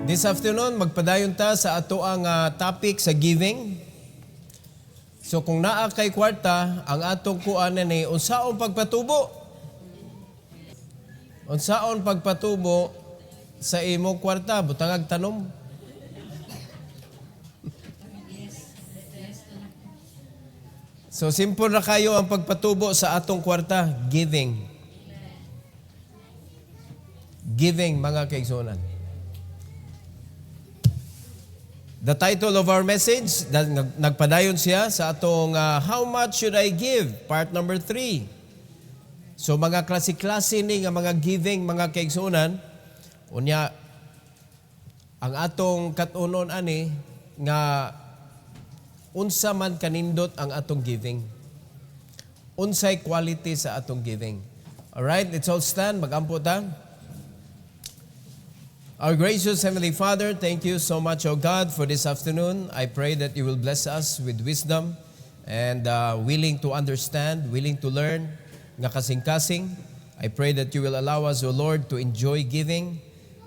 This afternoon, magpadayon ta sa ato ang topic sa giving. So kung naa kay kwarta, ang atong kuanan ni unsaon pagpatubo. Unsaon pagpatubo sa imong kwarta, butangag tanom. So simple na kayo ang pagpatubo sa atong kwarta, giving. Giving, mga kaigsunan. The title of our message, nagpadayon siya sa atong How Much Should I Give? Part number 3. So mga klase-klase ni nga mga giving, mga kaigsunan, unya, ang atong katunon ani, nga unsa man kanindot ang atong giving. Unsay quality sa atong giving. Alright, let's all stand, mag-ampo ta. Our gracious Heavenly Father, thank you so much, O God, for this afternoon. I pray that you will bless us with wisdom and willing to understand, willing to learn, nga kasing-kasing. I pray that you will allow us, O Lord, to enjoy giving.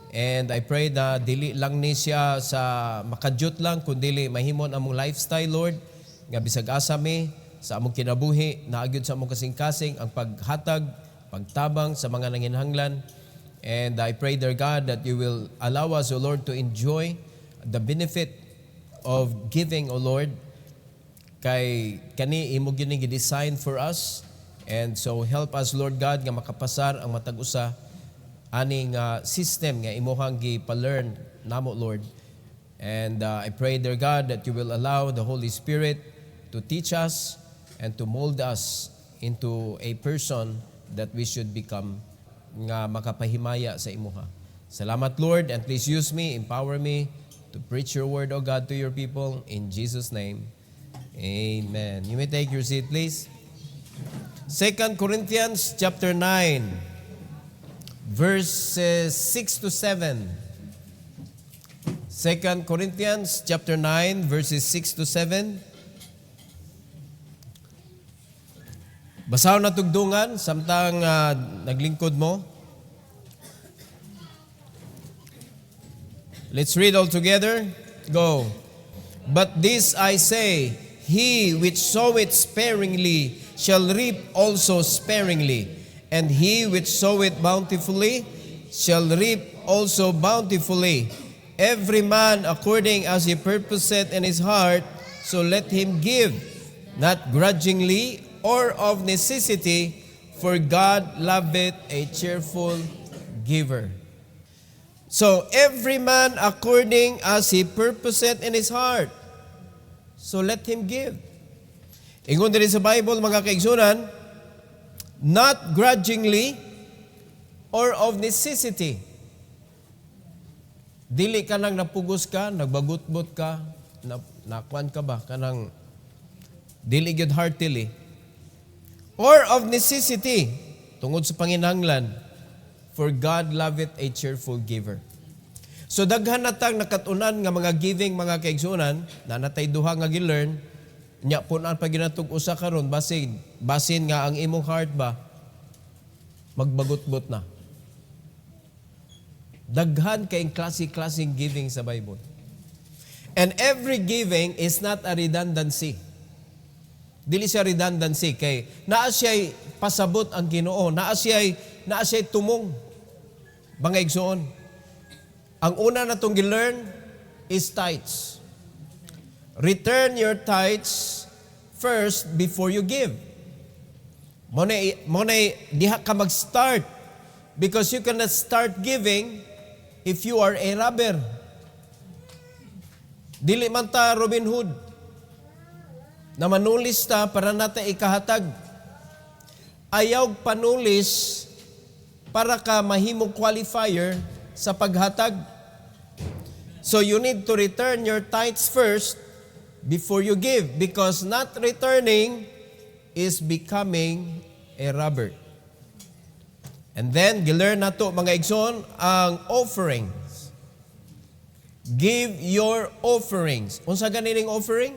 And I pray na dili lang ni siya sa makadyot lang, kundi mahimon among lifestyle, Lord, nga bisag asa mi sa among kinabuhi, naagyod sa among kasing-kasing, ang paghatag, pagtabang sa mga nanginhanglan. And I pray, dear God, that you will allow us, O Lord, to enjoy the benefit of giving, O Lord, kay kani imo gini gi-design for us. And so help us, Lord God, nga makapasar ang matag usa aning system nga imuhang gi-learn namo, Lord. And I pray, dear God, that you will allow the Holy Spirit to teach us and to mold us into a person that we should become, nga makapahimaya sa imuha. Salamat, Lord, and please use me, empower me to preach your word, O God, to your people. In Jesus' name, amen. You may take your seat, please. 2 Corinthians chapter 9, verses 6 to 7. 2 Corinthians chapter 9, verses 6 to 7. Basahon na tugdungan, samtang naglingkod mo. Let's read all together. Go. But this I say, he which soweth sparingly shall reap also sparingly, and he which soweth bountifully shall reap also bountifully. Every man according as he purposeth in his heart, so let him give, not grudgingly or of necessity, for God loveth a cheerful giver. So, every man according as he purposeth in his heart, so let him give. Ingon din sa Bible, mga kaigsunan, not grudgingly or of necessity. Dili ka nang napugos ka, nagbagutbot ka, nakuan ka ba, kanang dili gyud heartily. Or of necessity, tungod sa panginahanglan, for God loveth a cheerful giver. So daghan natang nakatunan nga mga giving, mga kaigsunan, na natay duha nga gi-learn, nya punan pa ginatug usa karon basin nga ang imong heart ba magbagot-bot na. Daghan kay klase-klaseng giving sa Bible. And every giving is not a redundancy. Dili siya redundancy kay naa siya'y pasabot ang Ginoo, naa siya'y tumong mga igsoon. Ang una natong gi-learn is tithes. Return your tithes first before you give. Muna diha ka mag-start, because you cannot start giving if you are a robber. Dili man ta Robin Hood na manulis ta para nata ikahatag. Ayaw panulis para ka mahimong qualifier sa paghatag. So you need to return your tithes first before you give, because not returning is becoming a robber. And then, gilearn na to, mga igsoon, ang offerings. Give your offerings. Unsa ganining offering?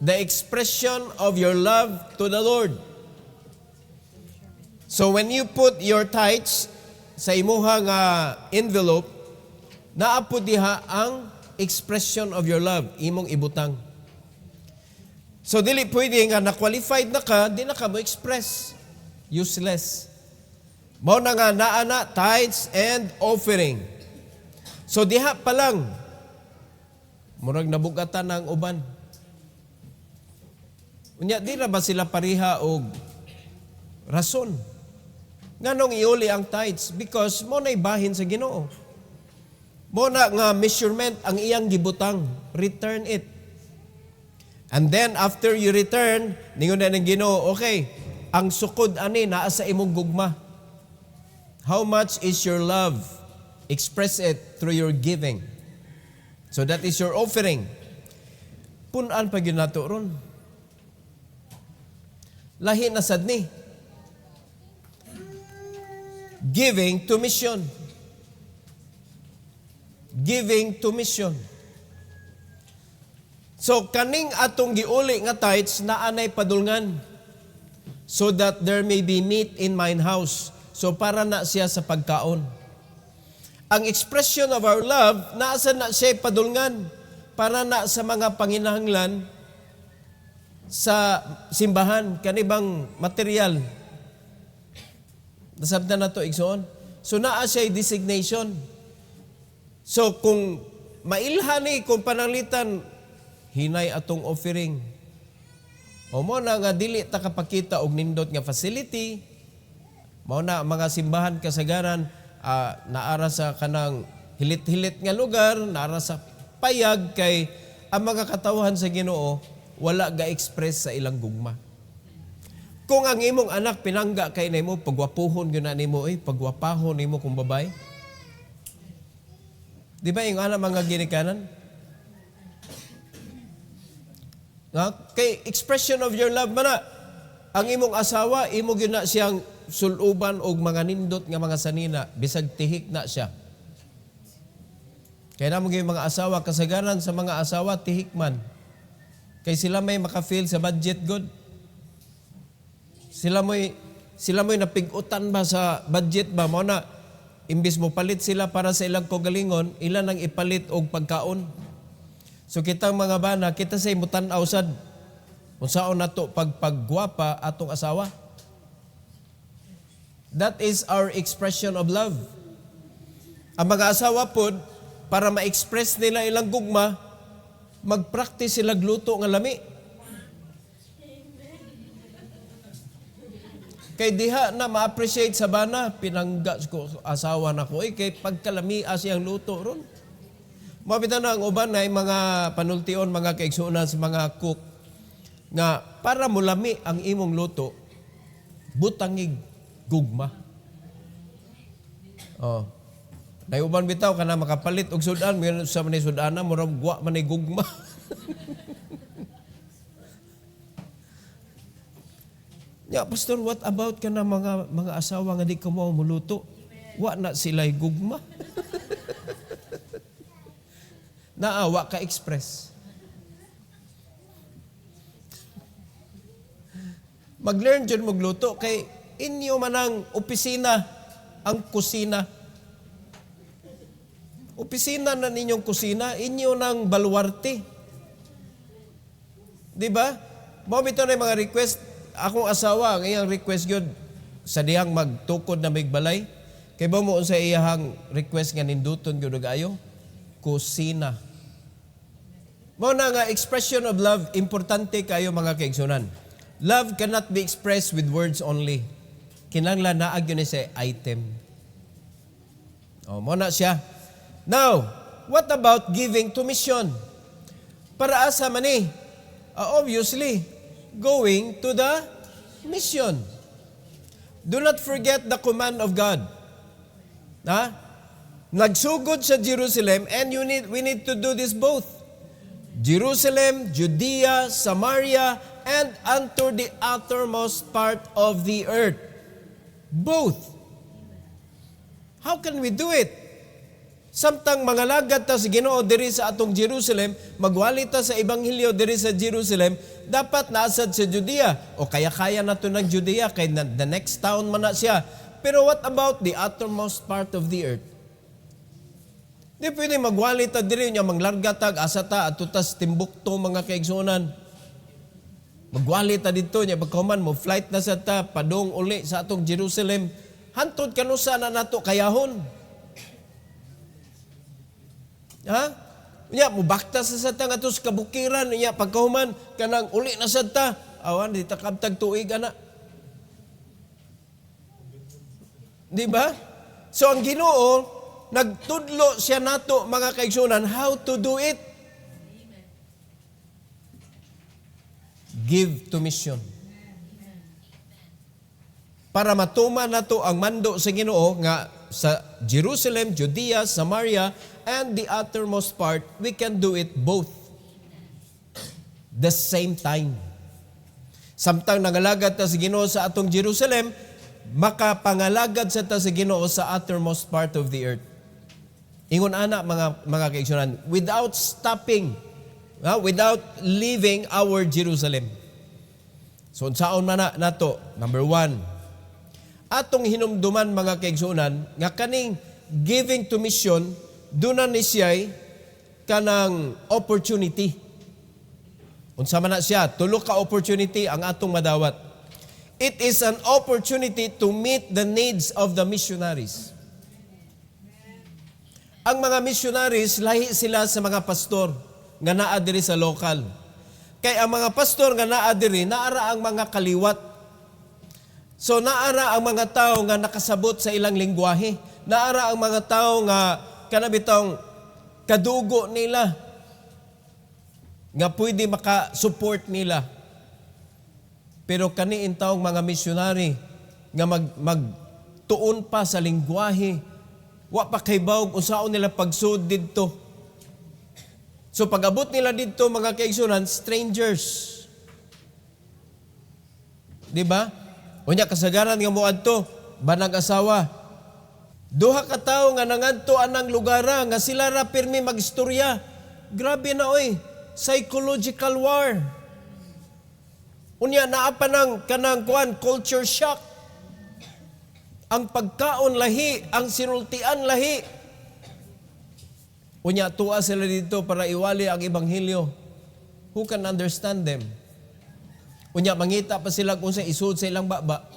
The expression of your love to the Lord. So when you put your tithes, sa imuha nga envelope, naapod diha ang expression of your love, imong ibutang. So dili pwede nga na-qualified na ka, di na ka mo express. Useless. Mao na nga naana tithes and offering. So diha pa lang, murag nabugatan ang uban. Unya, di na ba sila pariha og rason? Nganong iuli ang tithes? Because mo na'y bahin sa Ginoo. Mo na nga measurement ang iyang gibutang. Return it. And then after you return, ningon na ng Ginoo, okay, ang sukod ani naa sa imong gugma. How much is your love? Express it through your giving. So that is your offering. Punan pa gyud nato ron. Lahi na sad ni. Giving to mission. Giving to mission. So kaning atong giuli nga tithes naanay padulngan so that there may be meat in mine house. So para na siya sa pagkaon. Ang expression of our love, naasa na siya padulngan para na sa mga panginahanglan sa simbahan, kanibang material. Nasabtan na to, igsoon. So naa siya designation. So kung mailhani, kung pananglitan, hinay atong offering. O mo na nga dili ta kapakita og nindot nga facility, mao na mga simbahan kasagaran, naara sa kanang hilit-hilit nga lugar, naara sa payag kay ang mga katawhan sa Ginoo wala ga-express sa ilang gugma. Kung ang imong anak pinangga kay nimo, pagwapuhon gyud na nimo, pagwapahon nimo kung babay. Di ba yung anak mga ginikanan? Nga, kay expression of your love man na, ang imong asawa, imo gyud na siyang suluban og mga nindot nga mga sanina, bisag tihik na siya. Kaya naman yung mga asawa, kasagaran sa mga asawa, tihik man. Kaya sila may makafeel sa budget good. Sila mo'y napig-utan ba sa budget ba? Mao na, imbis mo palit sila para sa ilang kogalingon, ilan ang ipalit og pagkaon. So kitang mga bana, kita say mutan-aw sad. Kung saan na to pagpagwapa atong asawa. That is our expression of love. Ang mga asawa pod, para ma-express nila ilang gugma, mag-practice sila gluto nga lami. Kay diha na ma-appreciate sa bana, pinangga ko asawa na ko, kay pagkalami asiyang luto ron. Mabita na ang uban na mga panultion, mga kaigsunan sa mga cook, nga para mulami ang imong luto, butangig gugma. Oh. Dayuban bitaw kana makapalit og sudan, mo sa manay sudana murag guwa manay gugma. Ya, pastor, what about kana mga asawa nga di ka mo muluto? Wa na sila'y gugma. Naawa ka express. Mag-learn dyan magluto kay inyo man ang opisina, ang kusina. Opisina na ninyong kusina, inyo ng baluarte. Di ba? Mabito na yung mga request. Akong asawa, ang iyang request yun, sa diyang magtukod na migbalay. Kaya ba mo sa iyang request nga ninduton yun ayo? Kusina. Mo na nga expression of love, importante kayo mga kaigsunan. Love cannot be expressed with words only. Kinanglan naag yun sa item. O, mo na siya. Now, what about giving to mission? Para asa man obviously, going to the mission. Do not forget the command of God. Nagsugod sa Jerusalem and we need to do this both. Jerusalem, Judea, Samaria, and unto the uttermost part of the earth. Both. How can we do it? Samtang mga lagad ta sa Ginoo diri sa atong Jerusalem, magwali ta sa Ebanghelyo diri sa Jerusalem, dapat naasad sa Judea. O kaya-kaya na to ng Judea, kay the next town man na siya. Pero what about the uttermost part of the earth? Di pwede magwali ta diri niya, manglarga tag, asa ta, atutas Timbuktu mga kaigsunan. Magwali ta dito niya, pagkahuman mo, flight na sa ta, padong uli sa atong Jerusalem. Hantod kanusa na nato kayahon. Ha? Niya, mubakta sa ta nga tos kabukiran, niya, pagkahuman, kanang uli na sa ta, awan, di takabtag tuig, ana. Di ba? So ang Ginoo, nagtudlo siya nato mga kaigsunan how to do it. Give to mission. Para matuman nato ang mando sa Ginoo nga sa Jerusalem, Judea, Samaria, and the uttermost part, we can do it both. The same time. Samtang nangalagad ta sa Ginoo sa atong Jerusalem, makapangalagad sa ta sa Ginoo sa uttermost part of the earth. Ingon ana mga kaigsunan, without stopping, without leaving our Jerusalem. So unsaon man nato? Number 1, atong hinumduman mga kaigsunan nga kaning giving to mission duna ni siya'y kanang opportunity. Unsa man na siya, tulo ka opportunity ang atong madawat. It is an opportunity to meet the needs of the missionaries. Ang mga missionaries, lahi sila sa mga pastor nga naa diri sa lokal. Kay ang mga pastor nga naa diri, naara ang mga kaliwat. So naara ang mga tao nga nakasabot sa ilang lingwahe. Naara ang mga tao nga kanabitong kadugo nila nga pwede maka-support nila. Pero kaniin taong mga missionary nga magtuon pa sa lingwahe, wa pa kay bawog unsaon nila pagsud didto. So pag-abot nila didto mga kaigsunan, strangers. Di ba? Unya kasagaran nga moadto, banag asawa. Duha ka tawo nga nangadto anang lugara nga sila ra pirmi magistorya. Grabe na oy, psychological war. Unya naa pa nang kanang culture shock. Ang pagkaon lahi, ang sinultian lahi. Unya, tuwa sila dito para iwali ang Ebanghelyo. Who can understand them? Unya, mangita pa sila kung sa isud sa ilang baba.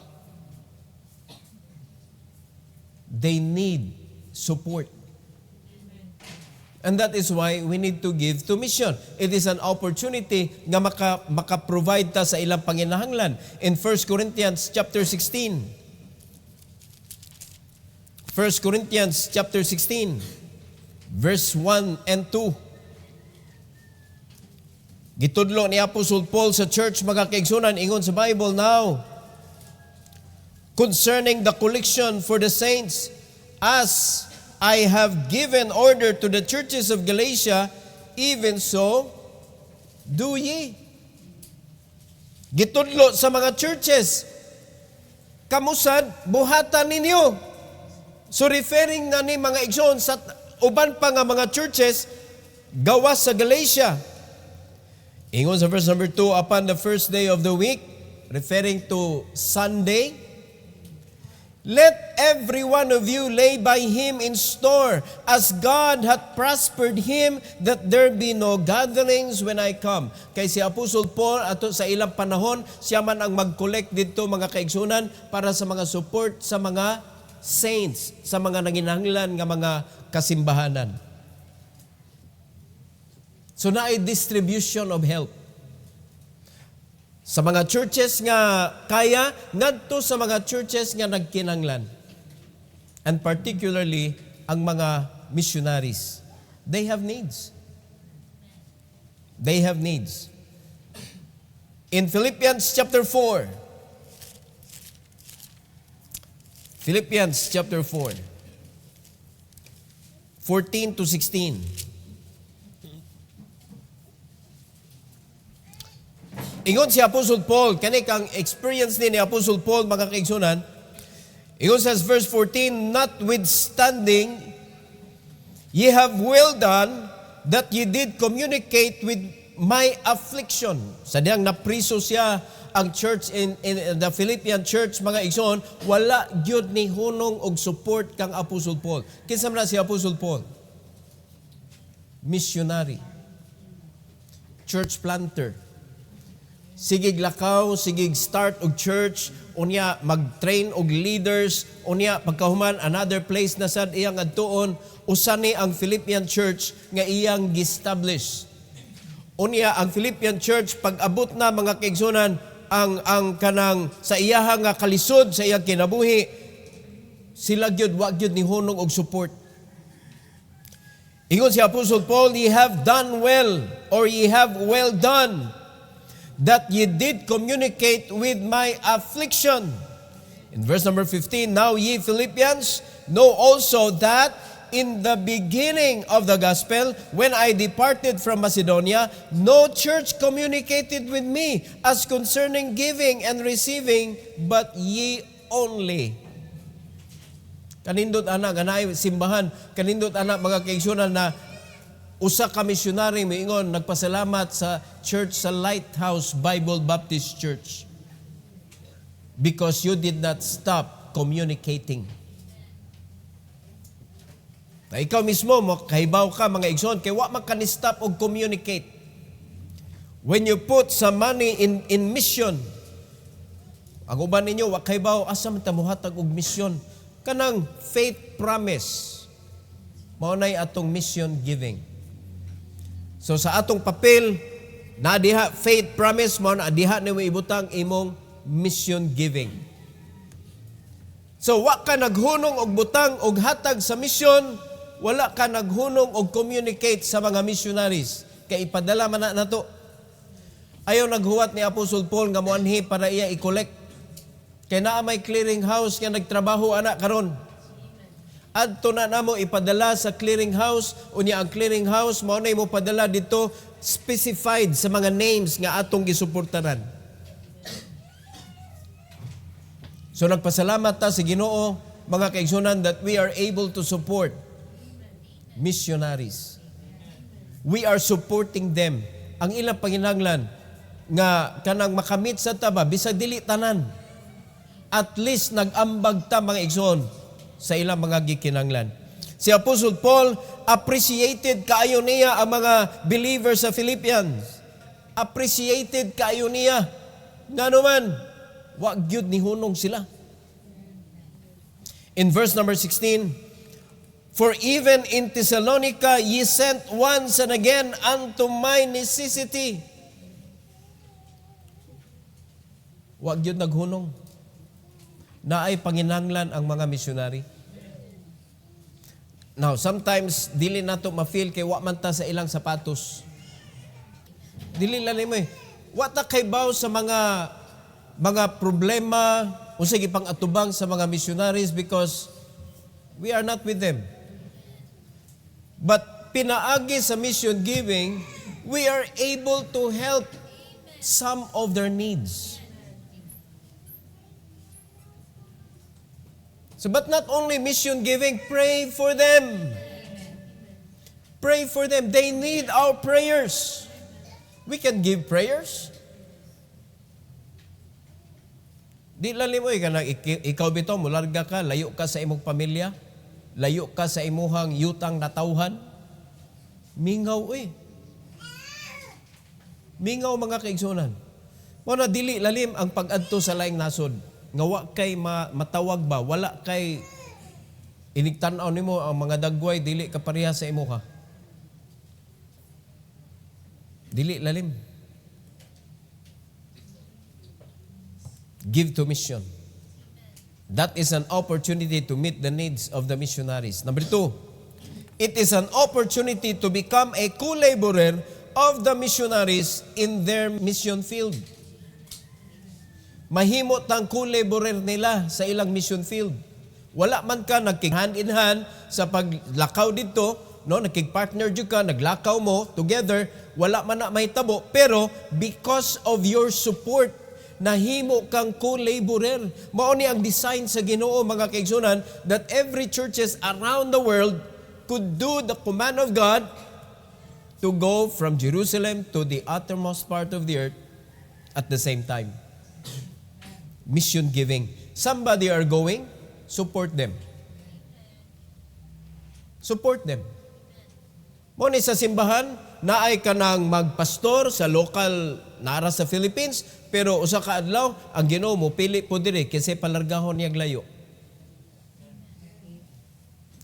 They need support. And that is why we need to give to mission. It is an opportunity nga maka-provide ta sa ilang panginahanglan. In 1 Corinthians chapter 16, 1 Corinthians chapter 16, verse 1 and 2. Gitudlo ni Apostle Paul sa church mga kaigsunan, ingon sa Bible now, concerning the collection for the saints, as I have given order to the churches of Galatia, even so do ye. Gitudlo sa mga churches, kamusad, buhatan ninyo. So referring na ni mga igsoon sa uban pa nga mga churches gawas sa Galatia. Ingon sa verse number 2, upon the first day of the week, referring to Sunday, let every one of you lay by him in store, as God hath prospered him, that there be no gatherings when I come. Kay si Apostle Paul ato sa ilang panahon, siya man ang mag-collect dito mga kaigsunan para sa mga support sa mga saints, sa mga nanginahanglan nga mga kasimbahanan. So naay distribution of help. Sa mga churches nga kaya, ngadto sa mga churches nga nagkinahanglan. And particularly, ang mga missionaries. They have needs. They have needs. In Philippians chapter 4, Philippians chapter 4, 14 to 16. Ingon si Apostle Paul, kani kang experience ni Apostle Paul mga kaigsunan. Ingon sa verse 14, notwithstanding, ye have well done that ye did communicate with my affliction. Sa diyang napriso siya ang church in the Philippian church, mga igsoon, wala gyud ni hunong og support kang Apostle Paul. Kinsa man si Apostle Paul? Missionary. Church planter. Sigig lakaw, sigig start og church, unya mag-train og leaders, unya pagkahuman another place na sad iyang adtuon, usa ni ang Philippian church nga iyang gi-establish. Unya ang Philippian church pag-abot na mga kaigsunan ang kanang sa iyaha nga kalisod sa iyang kinabuhi, sila gyud wa gyud ni hunong og support. Ingon si Apostle Paul, ye have done well, or ye have well done, that ye did communicate with my affliction. In verse number 15, now ye Philippians know also that in the beginning of the gospel, when I departed from Macedonia, no church communicated with me as concerning giving and receiving, but ye only. Kanindot anak, ganay simbahan, kanindot anak mga kaigsunan na usa ka misyonary miingon nagpasalamat sa church sa Lighthouse Bible Baptist Church because you did not stop communicating. Na ikaw mismo kahibaw ka mga igsoon kay wa man stop og communicate. When you put some money in mission, ang uban ninyo wa kahibaw asa man ta mohatag og mission. Kanang faith promise, mao nay atong mission giving. So sa atong papel, na diha faith promise, mao na diha ni mo ibutang imong mission giving. So wa ka naghunong og butang og hatag sa mission, wala ka naghunong og communicate sa mga missionaries. Kay ipadala man na nato. Ayaw naghuwat ni Apostle Paul nga moanhi para iya i-collect. Kaya naa may clearing house nga nagtrabaho anak karon. Adto na namo ipadala sa clearing house, unya ang clearing house mao na imo padala dito specified sa mga names nga atong gisuportaran. So nagpasalamat ta sa Ginoo mga kaigsunan that we are able to support missionaries. We are supporting them. Ang ilang panginahanglan nga kanang makamit sa taba bisag dili tanan. At least nag-ambag ta mga igsoon sa ilang mga gikinanglan. Si Apostle Paul, appreciated kaayo niya ang mga believers sa Philippians. Appreciated kaayo niya. Nga naman, wag gyud ni hunong sila. In verse number 16, for even in Thessalonica ye sent once and again unto my necessity. Wag gyud naghunong. Na ay panginanglan ang mga missionary. Now, sometimes, dili nato ma-feel kay wa man ta sa ilang sapatos. Dili lang mo eh. Wa ta kay baw sa mga problema o sige pang atubang sa mga missionaries because we are not with them. But pinaagi sa mission giving, we are able to help some of their needs. So, but not only mission giving, pray for them. Pray for them. They need our prayers. We can give prayers. Di lali mo, ikaw bito, mularga ka, layo ka sa imong pamilya, layo ka sa imuhang yutang natawhan. Mingaw Mingaw mga kaigsunan. Muna dili lalim ang pag-adto sa laing nasod. Nga wa kay matawag ba, wala kay iniktan-aw nimo ang mga dagway, dili ka pareha sa imuha. Dili lalim. Give to mission. That is an opportunity to meet the needs of the missionaries. Number 2, it is an opportunity to become a co-laborer of the missionaries in their mission field. Mahimo tang co-laborer nila sa ilang mission field. Wala man ka nagking-hand in hand sa paglakaw dito, no, nagking-partner jud ka, naglakaw mo together, wala man na mahitabo, pero because of your support, nahimo kang co-laborer. Mao ni ang design sa Ginoo mga kaigsunan that every churches around the world could do the command of God to go from Jerusalem to the uttermost part of the earth at the same time. Mission giving. Somebody are going, support them. Support them. Mo ni sa simbahan, naay ka nang magpastor sa local nara sa Philippines, pero usa ka adlaw ang Ginoo mo pili po diri kasi palargahon niya layo.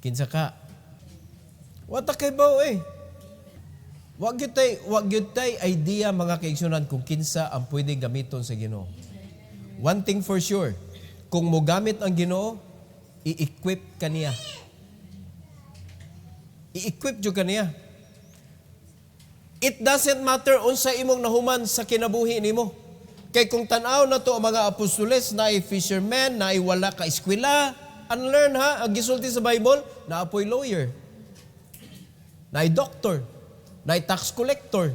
Kinsa ka? Wata kay bao Wag gyud tay idea mga kaigsunan kung kinsa ang pwede gamiton sa Ginoo. One thing for sure, kung mo gamit ang Ginoo, i-equip kaniya. I-equip jud kaniya. It doesn't matter unsa imong nahuman sa kinabuhi nimo. Kay kung tan-aw na to ang mga apostoles, na fishermen, na wala ka eskwela, unlearn ha, ang gisulti sa Bible, na apoy lawyer, na doctor, na tax collector.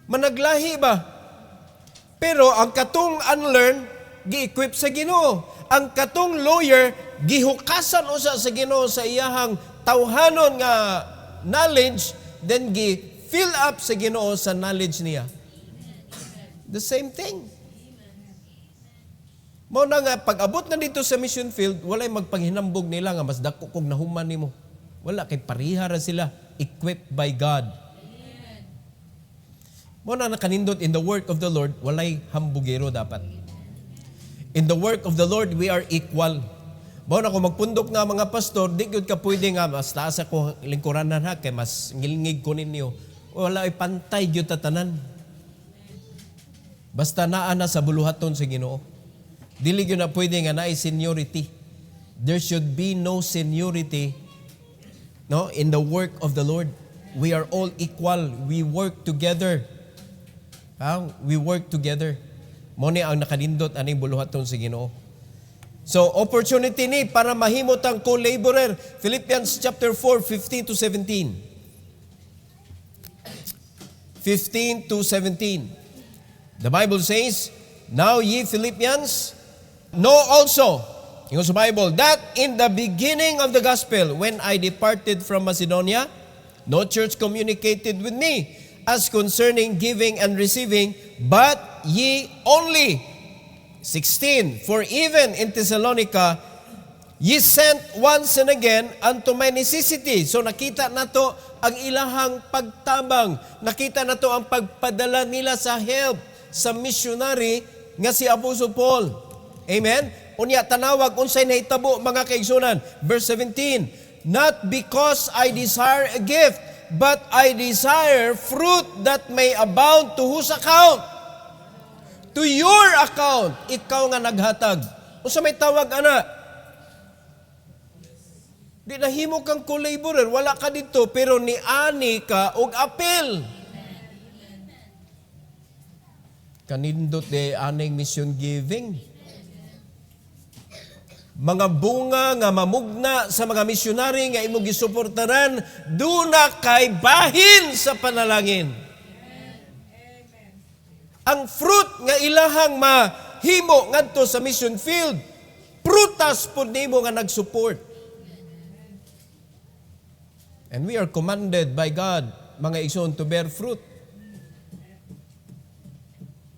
Managlahi ba? Pero ang katong unlearn, gi-equip sa Ginoo. Ang katong lawyer, gihukasan usa sa Ginoo sa iyahang tawhanon nga knowledge, then gi-fill up sa Ginoo sa knowledge niya. The same thing. Mao na nga, pag-abot na dito sa mission field, walay magpanghinambog nila nga mas dako kog nahuman nimo. Wala, kay parihara sila, equipped by God. Mao na nakanindot in the work of the Lord, walay hambugero dapat. In the work of the Lord, we are equal. Mao na kung magpundok nga mga pastor, di gyud ka pwede nga mas taas ako lingkuranan ha, kay mas ngilngig ko ninyo. Wala ay pantay gyud tatanan. Basta naa na sa buluhaton sa Ginoo. Dili gyud na pwede nga naay seniority. There should be no seniority in the work of the Lord. We are all equal. We work together. We work together. Mo ni ang nakanindot aning buluhaton sa Ginoo. So opportunity ni para mahimot ang co-laborer. Philippians chapter 4, 15 to 17. 15 to 17. The Bible says, "Now ye Philippians, know also," yung sa Bible, "that in the beginning of the gospel, when I departed from Macedonia, no church communicated with me as concerning giving and receiving, but ye only." 16, "For even in Thessalonica, ye sent once and again unto my necessity." So nakita nato ang ilahang pagtabang. Nakita nato ang pagpadala nila sa help sa missionary nga si Apostle Paul. Amen? Unya, tanawag, unsay nahitabo mga kaigsunan. Verse 17, "Not because I desire a gift, but I desire fruit that may abound to whose account? To your account." Ikaw nga naghatag. Unsa may tawag, ana? Di nahimo kang co-laborer, wala ka dito, pero niani ka og apil. Kanindot de aning mission giving. Mga bunga nga mamugna sa mga misyonary nga imong gisuportaran, duna kay bahin sa panalangin. Ang fruit nga ilahang mahimo ngadto sa mission field, prutas pud nimo nga nagsupport. And we are commanded by God, mga igsoon, to bear fruit.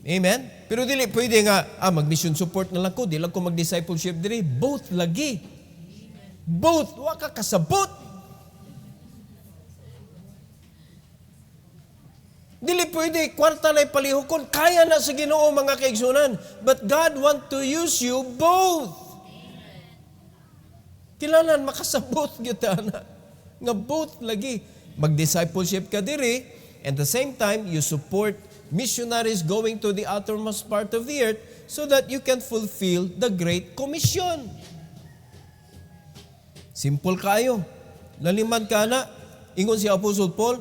Amen? Pero dili pwede nga, mag-mission support na lang ko, di lang ko mag-discipleship diri. Both lagi. Both. Wa ka kasabot. Dili pwede, kwarta na ipalihukon. Kaya na sa Ginoo mga kaigsunan. But God want to use you both. Kailangan makasabot kita na. Nga both lagi. Mag-discipleship ka diri, and the same time, you support missionaries going to the uttermost part of the earth so that you can fulfill the Great Commission. Simple kayo. Laliman ka na, ingon si Apostle Paul,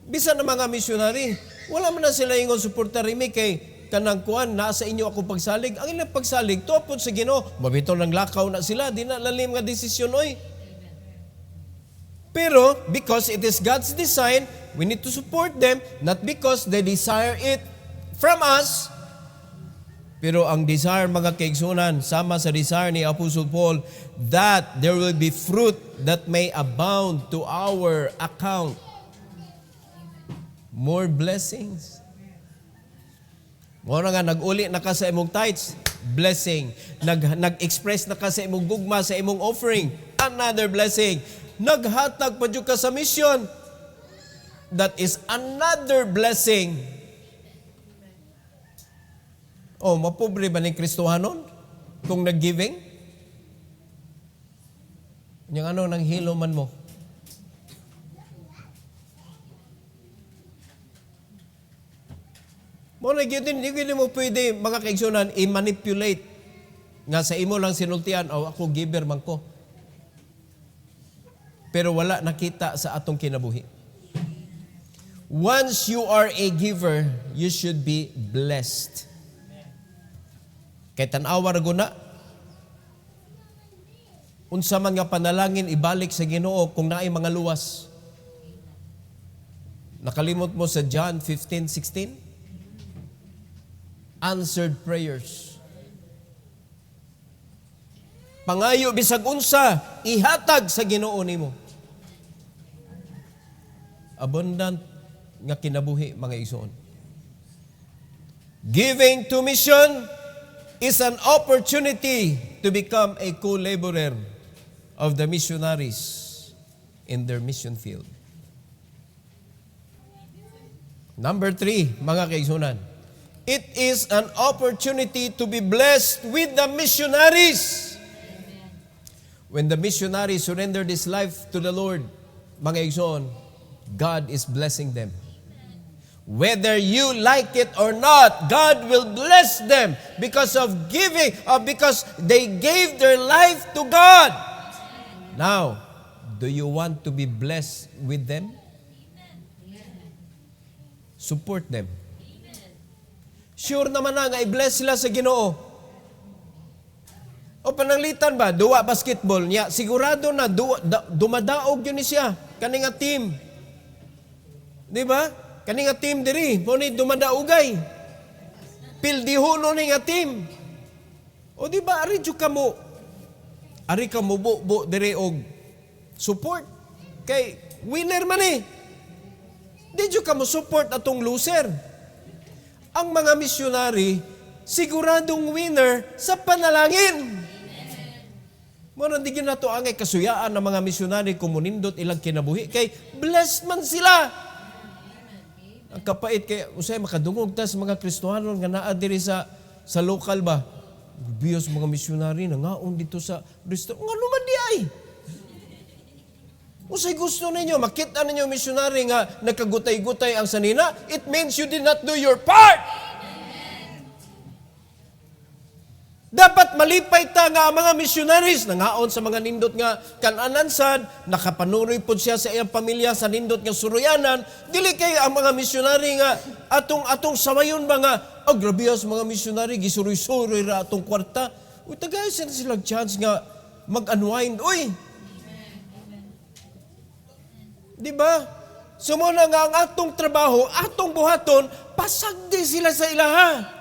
bisan na mga missionary, wala man na sila ingon suporta rimi kay kanang kuan, nasa inyo ako pagsalig. Ang ilang pagsalig, tuapon sa Ginoo, mabito ng lakaw na sila, di na lalim nga desisyon, oy. Pero, because it is God's design, we need to support them, not because they desire it from us. Pero ang desire, mga kaigsunan, sama sa desire ni Apostle Paul, that there will be fruit that may abound to our account. More blessings. Mo na nga nag-uli na ka sa imong tithes, blessing. Nag-express na ka sa imong gugma sa imong offering, another blessing. Naghatag pa jud ka sa mission, that is another blessing. Oh, mapobre ba ni Kristohanon kung nag-giving? Yung ano, nang hilo man mo. Mo na hindi mo pwede, mga kaigsunan, i-manipulate nga sa imo lang sinultian, o ako giver man ko. Pero wala nakita sa atong kinabuhi. Once you are a giver, you should be blessed. Kay tanawa ra guna, unsa man nga panalangin ibalik sa Ginoo kung naay mga luwas. Nakalimot mo sa John 15:16? Answered prayers. Pangayo bisag unsa ihatag sa Ginoo nimo. Abundant nga kinabuhi, mga igsoon. Giving to mission is an opportunity to become a co-laborer of the missionaries in their mission field. Number 3, mga kaigsunan, it is an opportunity to be blessed with the missionaries. When the missionaries surrendered his life to the Lord, mga igsoon, God is blessing them. Whether you like it or not, God will bless them because of giving, because they gave their life to God. Now, do you want to be blessed with them? Support them. Sure naman na nga i-bless sila sa Ginoo. O pananglitan ba, duwa basketball niya, sigurado na dumadaog yun siya, kaninga team. Di ba? Kani nga team diri, mo ni dumadaugay. Pildiho no ni nga team. O di ba ari jud kamo? Ari ka mo bu diri og support kay winner man eh. Di jud kamo support atong loser. Ang mga missionary siguradong winner sa panalangin. Mo na digin nato angay kasuyaan ng mga missionary kumunindot ilang kinabuhi kay blessed man sila. Ang kapait kay usay makadungog ta sa mga Kristohano nga naa diri sa lokal ba. Biyos mga missionary nangaon dito sa Kristo. Ngano man di ay? Usay gusto ninyo makita ninyo missionary nga nagkagutay-gutay ang sanina, it means you did not do your part. Dapat malipay ta nga ang mga missionaries nangaon sa mga nindot nga kananansad, nakapanuroy pod siya sa iyang pamilya sa nindot nga suruyanan, dili kay ang mga missionary nga atong samayon ba nga, oh grabe sa mga missionary gisuroy-suroy ra atong kwarta. Uy tagay sila chance nga mag-unwind. Uy. Di ba? Sumuna nga ang atong trabaho, atong buhaton, pasagdi sila sa ilaha.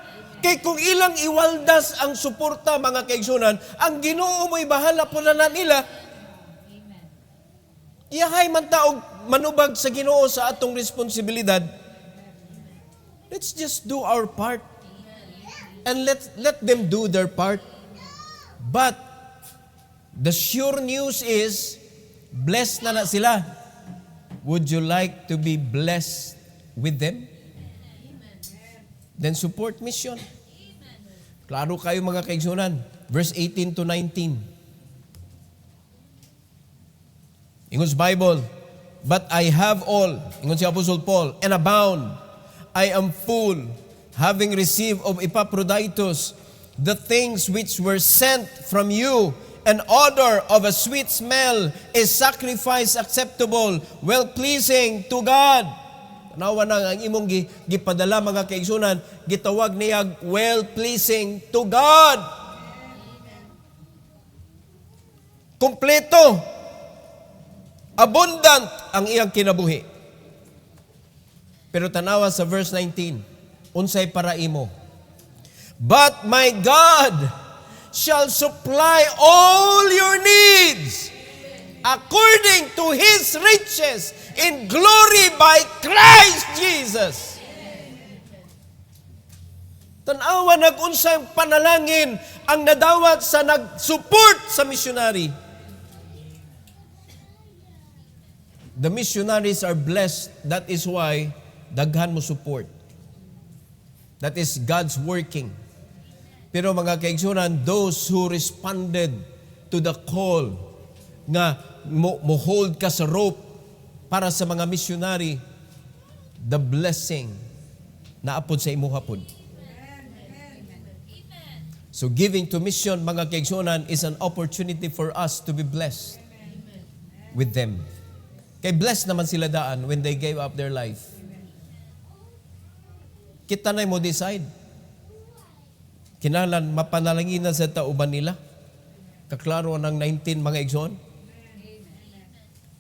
Kay kung ilang iwaldas ang suporta, mga kaigsunan, ang Ginoo mo'y bahala po na nila. Iyahay man taog manubag sa Ginoo sa atong responsibilidad. Let's just do our part. And let them do their part. But the sure news is, blessed na sila. Would you like to be blessed with them? Then support mission. Klaro kayo mga kaigsunan. Verse 18 to 19. Ingon sa Bible, but I have all, ingon si Apostle Paul, and abound. I am full, having received of Epaphroditus the things which were sent from you, an odor of a sweet smell, a sacrifice acceptable, well-pleasing to God. Nawa na ang imong gipadala mga kaigsunan, gitawag niya well-pleasing to God. Kompleto. Abundant ang iyang kinabuhi. Pero tanawa sa verse 19, unsay para imo? But my God shall supply all your needs according to His riches in glory by Christ Jesus. Tanawa nag-unsang panalangin ang nadawat sa nag-support sa missionary. The missionaries are blessed. That is why daghan mo support. That is God's working. Pero mga kaigsunan, those who responded to the call nga mo hold ka sa rope para sa mga missionary, the blessing na apod sa imo hapon. So giving to mission, mga kaigsunan, is an opportunity for us to be blessed with them. Kay blessed naman sila daan when they gave up their life. Kita na mo decide. Kinalan mapanalanginan sa tauban nila. Kaklaro ng 19 mga igsoon.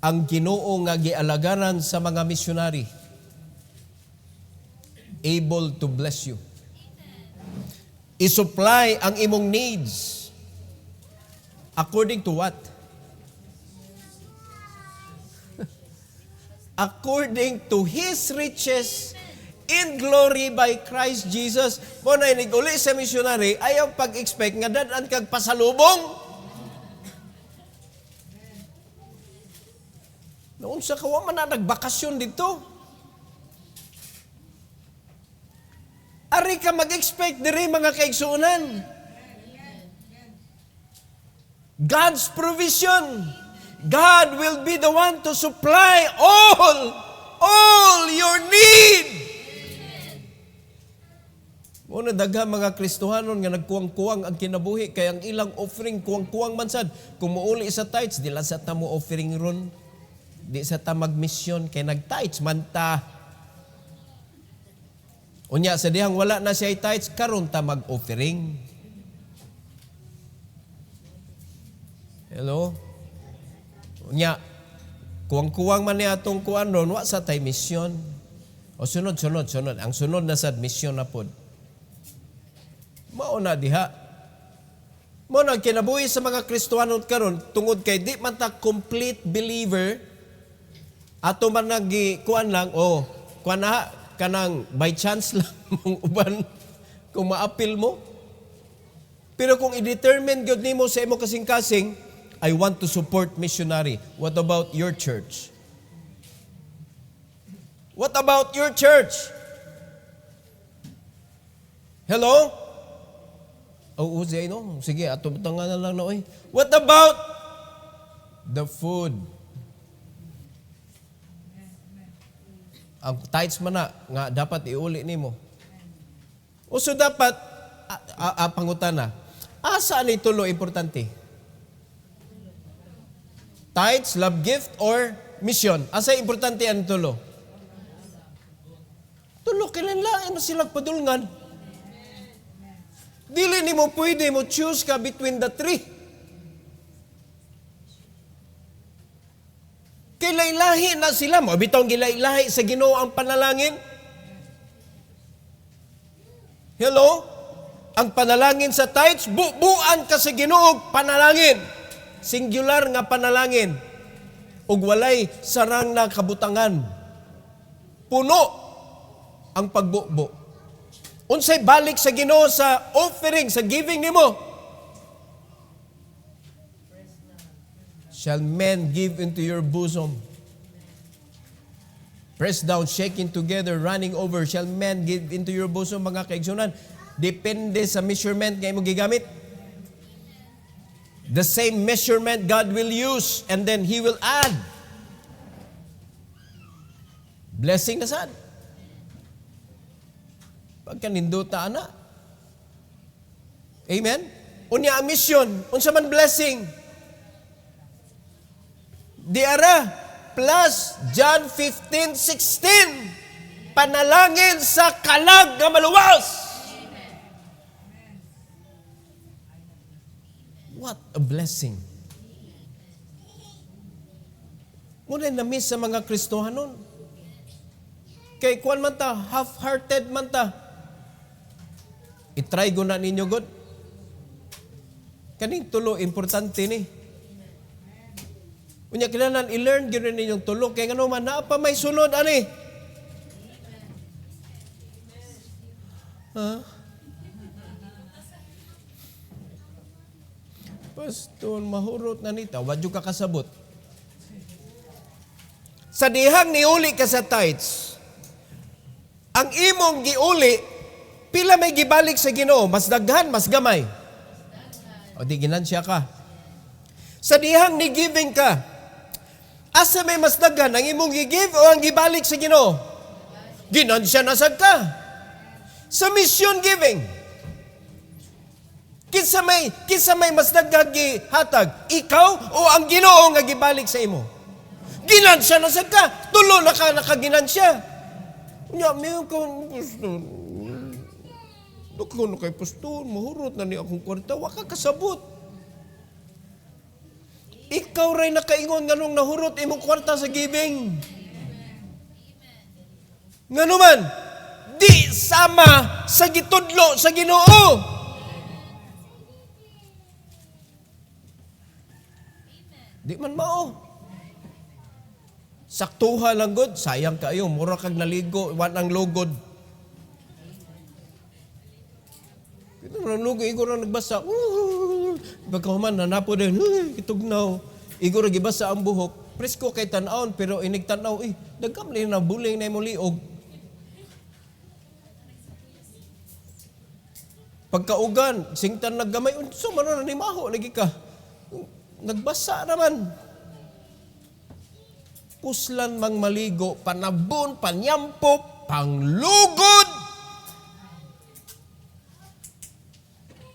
Ang Ginoo nga gialagaran sa mga missionary, able to bless you. I-supply ang imong needs. According to what? According to His riches in glory by Christ Jesus. Mo na iniguli sa missionary, ayaw pag-expect nga dadan kag pasalubong. Noon sa kawa man na nagbakasyon dito. Ari ka mag-expect diri mga kaigsuunan. God's provision. God will be the one to supply all your need. Muna daghang mga Kristohanon nga nagkuwang-kuwang ang kinabuhi kay ang ilang offering kuwang-kuwang man sad. Kung muuli sa tithes, di lang sa ta mo offering ron. Di sa ta mag-mission kay nag-tithes man ta. Unya sa dihang wala na siya tithes, karon ta mag-offering. Hello? Unya, kuwang-kuwang man niya atong kuwan ron, wa sa tay mission. O sunod. Ang sunod na sad mission na pod. Mao na diha. Mo na kinabuhi sa mga Kristohanon karon tungod kay di man ta complete believer, ato man kuan lang kuan na kanang by chance lang mong uban kung maapil mo. Pero kung i-determine God nimo sa imo kasing-kasing, I want to support missionary. What about your church? What about your church? Hello? Sige, atubtangan na lang na oy. What about the food? Ang tithes man na, nga dapat iuli nimo. O so dapat, pangutana, asa ni tulo importante? Tithes, love gift, or mission? Asa importante ang tulo? Tulo, kailanlain na silang padulngan. Dili nimo pwede mo choose ka between the three. Kilailahi na sila mo. Bitong gilailahi sa Ginoo ang panalangin. Hello? Ang panalangin sa tithes, buuan ka sa Ginoo panalangin. Singular nga panalangin. Ug walay sarang na kabutangan. Puno ang pagbubo. Unsay balik sa Ginoo sa offering, sa giving nimo? Shall men give into your bosom? Pressed down, shaking together, running over, shall men give into your bosom, mga kaigsunan? Depende sa measurement nga imong gigamit. The same measurement God will use, and then He will add. Blessing na sad. Pagkaninduta na. Amen? Unya ang mission, unsa man blessing. Diara plus John 15:16, panalangin sa kalag nga maluwas. What a blessing. Muna na-miss sa mga Kristohanon. Kay kuan man ta, half-hearted man ta. I-try go na ninyo God. Kaning tulo, importante ni. Unya kailangan i-learn gano'n ninyong tulo. Kaya nga naman, naapa may sunod, ani? Pastor, mahurot na nita. Wadyo ka kasabot. Sa dihang niuli ka sa tithes, ang imong giuli, pila may gibalik sa Ginoo? Mas daghan, mas gamay. O di ginansya ka. Sa dihang ni giving ka, asa may mas daghan, ang imong gi-give o ang gibalik sa Ginoo? Ginansya na sad ka. Sa mission giving, kinsa may mas daghan gihatag, ikaw o ang Ginoo nga gibalik sa imo? Ginansya na sad ka. Tulo na ka nakaginansya. Nya, may ko, pastor. Nagkano kay pastor, mahurot na ni akong kwarta. Waka kasabot. Ikaw ray nakaingon nga nung nahurot imong kwarta sa giving. Nga naman, di sama sa gitudlo sa Ginoo. Di man mao. Saktuha lang god, sayang kayo, mura kag naligo, wan ang lugod. Ito na lugod, igor na nagbasa. Pagkahuman, nanapo din, itugnaw. Igor na gibasa ang buhok. Presko kay tanawon, pero inigtanaw, nagkamli na buling na imong liog. Pagkaugan, singtan naggamay, so man na ni maho, lagi ka. Nagbasa naman. Puslan mang maligo, panabon, panyampo, panglugod.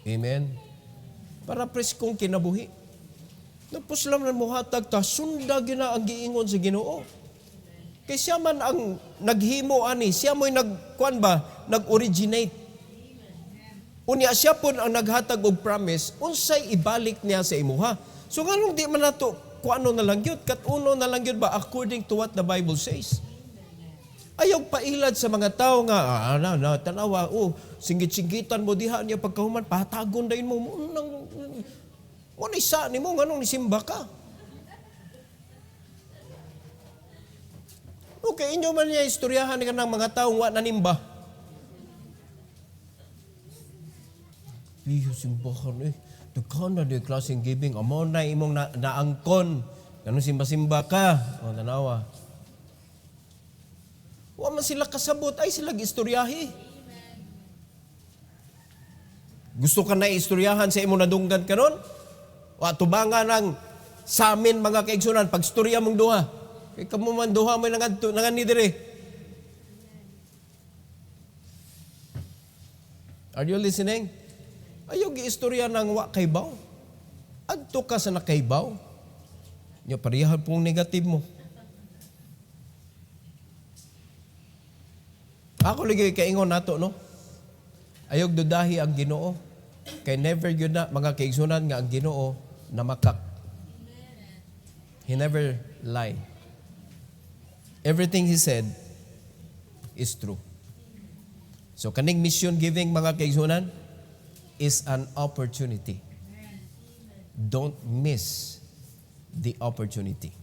Amen. Para preskong kinabuhi. Nagpuslan na muhatag ta, sunda gina ang giingon sa Ginoo. Kay siya man ang naghimo ani, siya mo'y nag-originate. Unya siya po ang naghatag og promise, unsay ibalik niya sa imuha. So nganong di man nato kuano na lang yun, katuno na lang yun ba according to what the Bible says. Ayaw pailad sa mga tao nga, tanawa, singgit-singgitan mo diha niya pagkahuman, patagon dahin mo, ano isa ni mo, anong nisimba ka? Okay, inyo man niya istoryahan ka ng mga taong wa nanimba. Iyo, simbahan Daghan na di klaseng giving. Amo na imong naangkon. Ganun simba-simba ka. O, tanawa. Wa man sila kasabot. Ay, sila istoryahi. Gusto ka na istoryahan sa imong nadunggan karon? O, tubangan ng sa amin mga kaigsunan. Pag-istorya mong duha. Kaya kamo man duha mo nangan dire. Are you listening? Ayaw gi-istorya ng wa kaybaw. Adto ka sa nakaybaw. Nya parihan pong negative mo. Ako lagi kaingon nato, no? Ayog dudahi ang Ginoo. Kay never yun na, mga kaigsunan nga ang Ginoo na makak. He never lie. Everything He said is true. So kaning mission giving mga kaigsunan, is an opportunity. Don't miss the opportunity.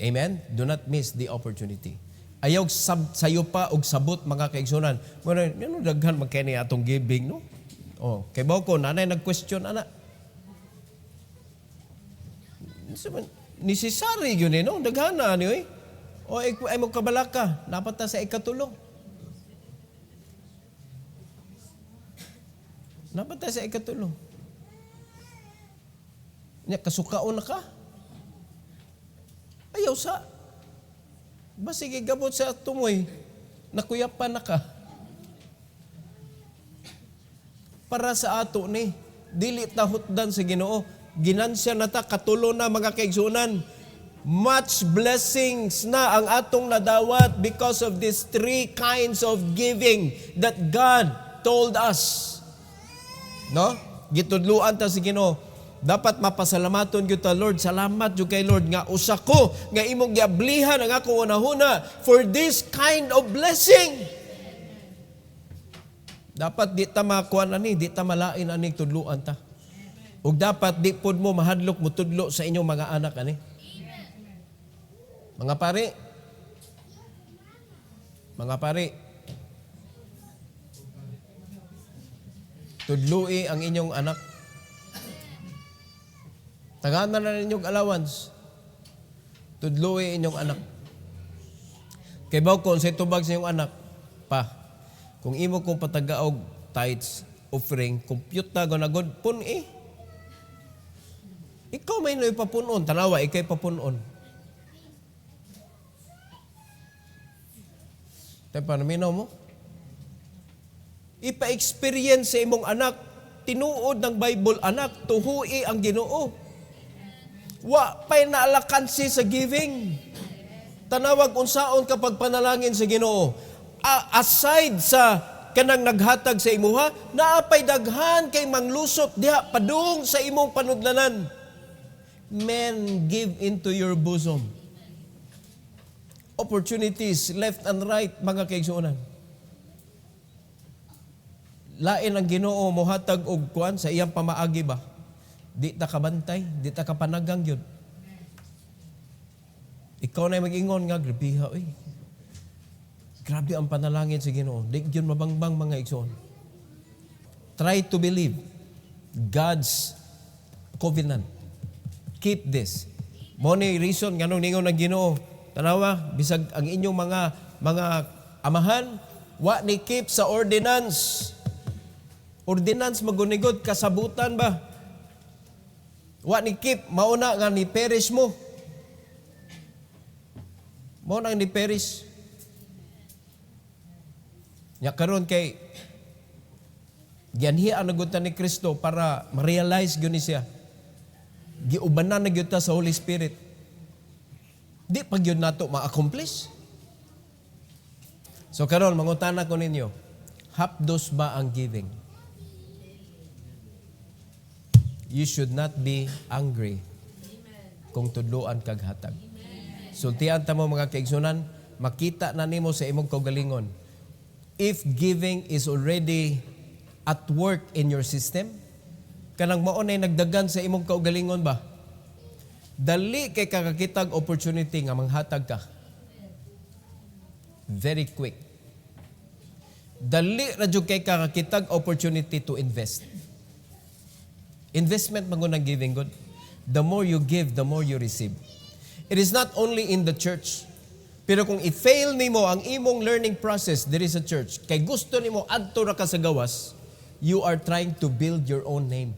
Amen? Do not miss the opportunity. Ayaw sayo pa og sabot mga kaigsunan. Ano daghan magkani atong giving, no? Oh, kay bawo ko nanay nag-question ana. Necessary yun no? Daghan na ni O ay mo kabalaka, dapat ta sa ikatulo. Dapat tayo sa ikatulo. Kasukaon na ka. Ayaw sa. Ba sige gabot sa tumoy. Nakuyapan na ka. Para sa ato ni, dili tahutdan sa Ginoo. Ginansya na ta, katulo na mga kaigsunan. Much blessings na ang atong nadawat because of these three kinds of giving that God told us. No? Gitudluan ta si Ginoo. Dapat mapasalamaton gyud ta Lord. Salamat jud kay Lord nga usa ko nga imong giablihan ang akong unahuna for this kind of blessing. Dapat di ta makuan ani, di ta malain ani tudluan ta. Ug dapat di pod mo mahadlok mo tudlo sa inyong mga anak ani. Mga pare, tudloi ang inyong anak. Tagana na ninyong allowance. Tudloy inyong anak. Kay baw kon sa tubag sa inyong anak, pa, kung imo kong patagaog tithes, offering, compute na gonagod, pun ikaw may na ipapunon, tanawa, ikay papunon. Tayo pa, naminaw mo? Ipa-experience sa imong anak, tinuod ng Bible, anak, tuhui ang Ginoo. Wa pa'y naalakansi sa giving. Tanawag unsaon kapag panalangin sa Ginoo. Aside sa kanang naghatag sa imuha, naapay daghan kay manglusot diha padung sa imong panudlanan. Men, give into your bosom. Opportunities left and right, mga kaigsuonan. Lain ang Ginoo mohatag og kuan sa iyang pamaagi ba? Di ta kabantay, di ta kapanagang yun. Ikaw na mag-ingon nga, grabiha, grabe ang panalangin sa Ginoo. Di yun mabangbang mga igsoon. Try to believe God's covenant. Keep this. Mo ni reason nga nung ningon ng Ginoo, tanawa, bisag ang inyong mga amahan, wa ni keep sa ordinance. Ordinance magunigod, kasabutan ba? Wa ni keep, mauna nga ni perish mo. Mo nang ni perish. Nya karon kay gianhiya ang nagunta ni Kristo para ma-realize gyud ni siya. Giubanan na gyud ta sa Holy Spirit. Di pa gyud nato ma-accomplish. So karon mangutana ko ninyo, hapdos ba ang giving? You should not be angry kung tudloan kag hatag. Sultian ta mo mga kaigsunan, makita na nimo sa imong kaugalingon. If giving is already at work in your system, kanang mao nay nagdagan sa imong kaugalingon ba? Dali kay kakakitag opportunity nga manghatag ka. Very quick. Dali ra jud kay kakakitag opportunity to invest. Investment magunang giving good. The more you give, the more you receive. It is not only in the church. Pero kung i-fail nimo ang imong learning process there is a church, kay gusto nimo adto ra ka sa gawas, you are trying to build your own name.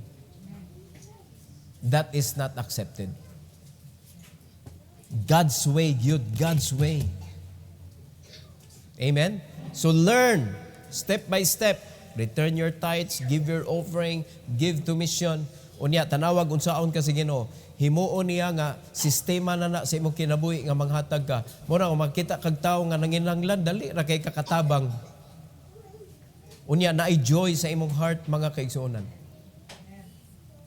That is not accepted. God's way, God's way. Amen? So learn, step by step, return your tithes, give your offering, give to mission. Unya, tanawag unsaon ka sa Ginoo. Himuon niya nga sistema na sa imong kinabuhi nga manghatag ka. Mura kung makita kag tawo nga nanginanglan, dali ra kay kakatabang. Unya, naay joy sa imong heart, mga kaigsuonan.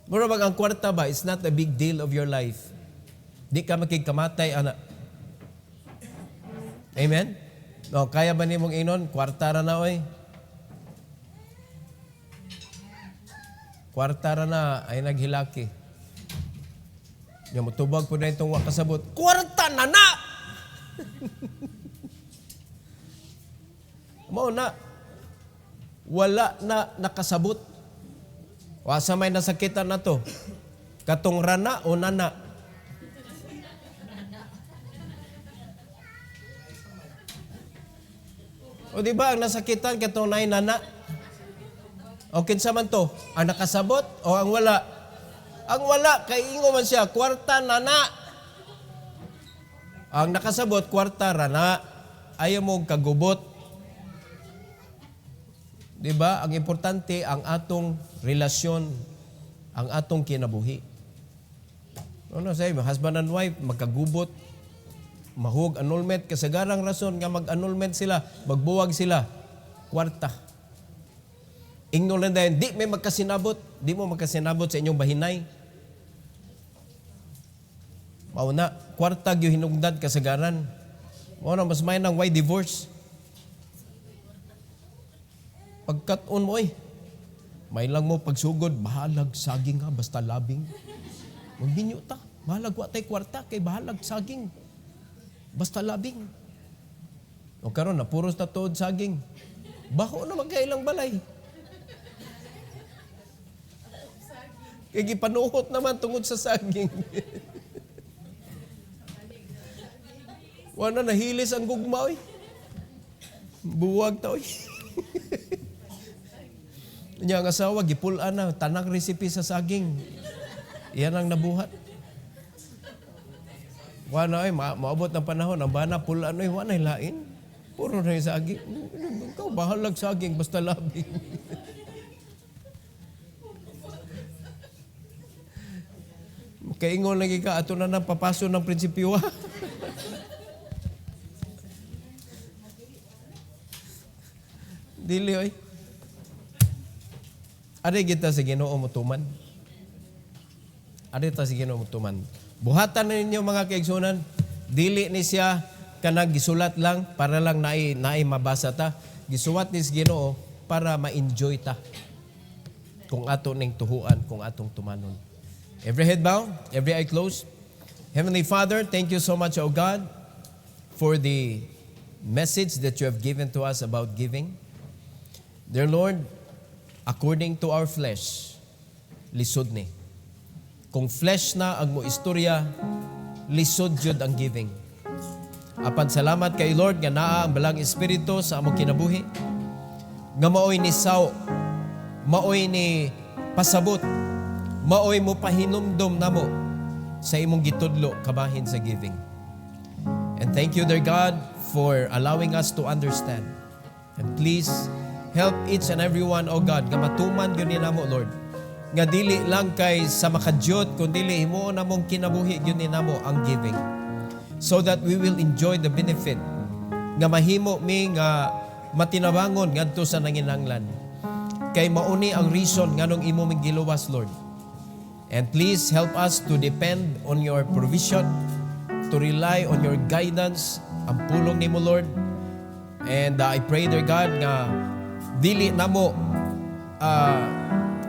Mura bang ang kwarta ba, it's not a big deal of your life. Di ka makikamatay, anak. Amen? No, kaya ba nimong inon? Kwarta ra na, oy. Kwarta ra na ay naghilaki. Yung matubag po na itong wakasabot, kwarta na na! Mao na, wala na nakasabot. Wasa may nasakitan na to. Katong rana o nana. O di ba ang nasakitan katong nay nana? O kinsa man to? Ang nakasabot o ang wala? Ang wala, kay ingo man siya, kwarta nana. Ang nakasabot, kwarta rana. Ayaw mong kagubot. Diba? Ang importante, ang atong relasyon, ang atong kinabuhi. Ano say, husband and wife, magkagubot, mahug annulment, kasagarang rason nga mag-annulment sila, magbuwag sila, kwarta. Ingno lang dahil, di may magkasinabot, di mo magkasinabot sa inyong bahinay. Mauna, kwarta yung hinugdad kasagaran. Mauna, mas may nang why divorce. Pagkat-on mo may lang mo pagsugod, bahalag saging ha, basta labing. Magbinyo ta, bahalag watay kwarta, kay bahalag saging. Basta labing. O karon na, puros na tuod saging. Baho na magkailang balay. Kaya gipanuhot naman tungod sa saging. Wala nahilis ang gugma, oy. Buwag ta, oy. Niya ang asawa, gipulaan na, tanang recipe sa saging. Iyan ang nabuhat. Wala, oy, maabot ng panahon, ang bana, pulaan, oy, wala lain. Puro na yung saging. Ikaw, bahalag saging, basta labing. Kaingon lagi ka, ato na nang papaso ng prinsipyo. Dili, oy. Ari kita sa Ginoo mutuman. Ari ta sa Ginoo mutuman. Buhatan na ninyo mga kaigsunan, dili ni siya kanang gisulat lang para lang naay mabasa ta. Gisuwat ni sa Ginoo para ma-enjoy ta. Kung ato ning tuhuan, kung atong tumanon. Every head bowed, every eye closed. Heavenly Father, thank you so much, O God, for the message that you have given to us about giving. Dear Lord, according to our flesh, lisod ni. Kung flesh na ang mo istorya, lisod jud ang giving. Apan salamat kay Lord nga naa ang balang espiritu sa among kinabuhi. Nga maoy ni saw, maoy ni pasabot, maoy mo pahinumdom namo sa imong gitudlo kabahin sa giving. And thank you, dear God, for allowing us to understand. And please help each and every one, O God, nga matuman gyud namo, Lord. Nga dili lang kay sa makadyot, kundi himo namong kinabuhi gyud namo ang giving. So that we will enjoy the benefit nga mahimo mi nga matinabangon ngadto sa nanginanglan. Kay mauni ang reason nganong imo mig giluwas, Lord. And please help us to depend on your provision, to rely on your guidance, ang pulong nimo, Lord. And I pray, dear God, nga dili namo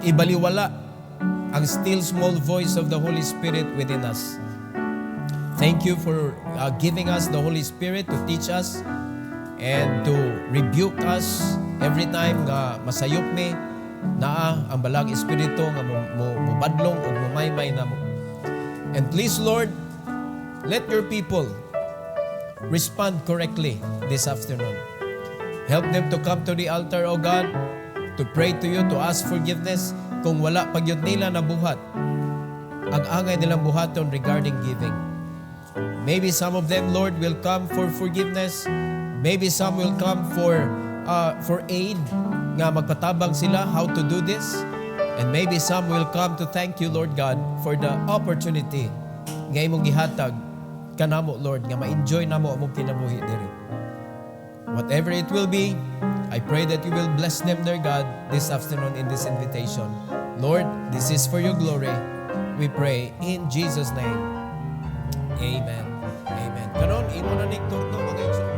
ibaliwala ang still small voice of the Holy Spirit within us. Thank you for giving us the Holy Spirit to teach us and to rebuke us every time nga masayop mi naa ang balang espiritu nga mubadlong o mumaymay namo. And please, Lord, let your people respond correctly this afternoon. Help them to come to the altar, O God, to pray to you, to ask forgiveness kung wala pagyud nila nabuhat ang angay nilang buhaton regarding giving. Maybe some of them, Lord, will come for forgiveness. Maybe some will come for aid, nga magpatabang sila how to do this. And maybe some will come to thank you, Lord God, for the opportunity nga imong gihatag kanamo, Lord, nga ma-enjoy namo among kinabuhi diri. Whatever it will be, I pray that you will bless them, dear God, this afternoon in this invitation. Lord, this is for your glory. We pray in Jesus' name. Amen. Amen. Karon imo na ning turno mga igsoon.